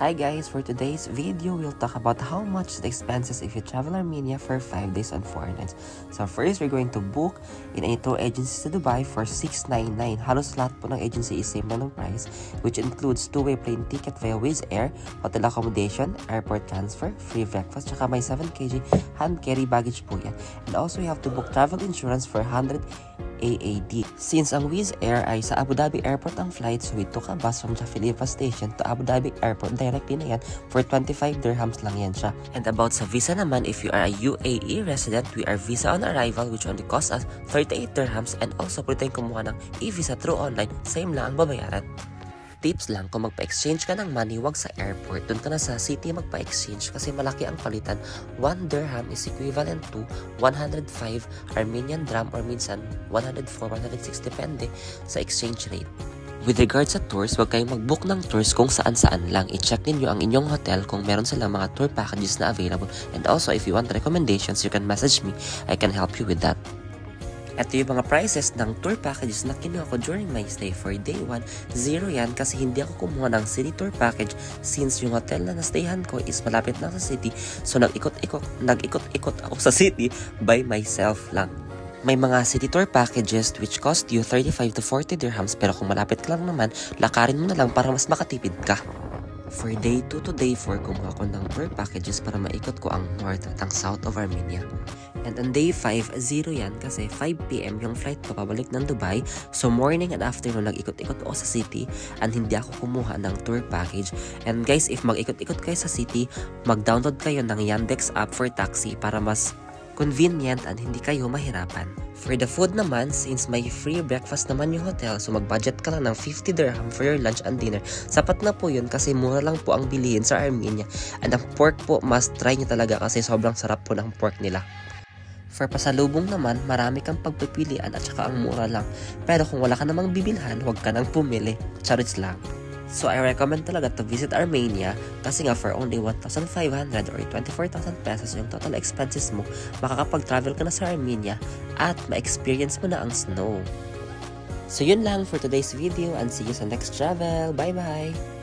Hi guys, for today's video, we'll talk about how much the expenses if you travel Armenia for 5 days and 4 nights. So first, we're going to book in any tour agencies to Dubai for $699. Halos lahat po ng agency is same lang ng price, which includes two-way plane ticket via Wizz Air, hotel accommodation, airport transfer, free breakfast, tsaka may 7 kg hand carry baggage po yan. And also, you have to book travel insurance for 100 AAD. Since ang Wizz Air ay sa Abu Dhabi Airport ang flight, so we took a bus from Shah Khalifa Station to Abu Dhabi Airport directly na yan for 25 dirhams lang yan siya. And about sa visa naman, if you are a UAE resident, we are visa on arrival which only cost us 38 dirhams, and also pwede tayong kumuha ng e-visa through online, same lang ang babayaran. Tips lang, kung magpa-exchange ka ng money, wag sa airport. Doon ka na sa city magpa-exchange kasi malaki ang palitan. 1 dirham is equivalent to 105 Armenian dram or minsan 104, 106 depende sa exchange rate. With regards sa tours, wag kayong mag-book ng tours kung saan-saan lang. I-check ninyo ang inyong hotel kung meron silang mga tour packages na available. And also, if you want recommendations, you can message me. I can help you with that. Ito yung mga prices ng tour packages na kinuha ko during my stay. For day 1, zero yan kasi hindi ako kumuha ng city tour package since yung hotel na nastayhan ko is malapit lang sa city. So nag-ikot-ikot ako sa city by myself lang. May mga city tour packages which cost you 35 to 40 dirhams, pero kung malapit ka lang naman, lakarin mo na lang para mas makatipid ka. For day 2 to day 4, kumuha ko ng tour packages para maikot ko ang north at ang south of Armenia. And on day 5, zero yan kasi 5 PM yung flight ko pabalik ng Dubai. So morning and afternoon, nag-ikot-ikot ako sa city and hindi ako kumuha ng tour package. And guys, if mag-ikot-ikot kayo sa city, mag-download kayo ng Yandex app for taxi para mas convenient and hindi kayo mahirapan. For the food naman, since may free breakfast naman yung hotel, so mag-budget ka lang ng 50 dirham for your lunch and dinner. Sapat na po yun kasi mura lang po ang bilihin sa Armenia. And ang pork po, must try nyo talaga kasi sobrang sarap po ng pork nila. For pasalubong naman, marami kang pagpipilian at saka ang mura lang. Pero kung wala ka namang bibilhan, huwag ka nang pumili. Charits lang. So I recommend talaga to visit Armenia kasi nga for only 1,500 or 24,000 pesos yung total expenses mo, makakapag-travel ka na sa Armenia at ma-experience mo na ang snow. So yun lang for today's video and see you sa next travel. Bye bye!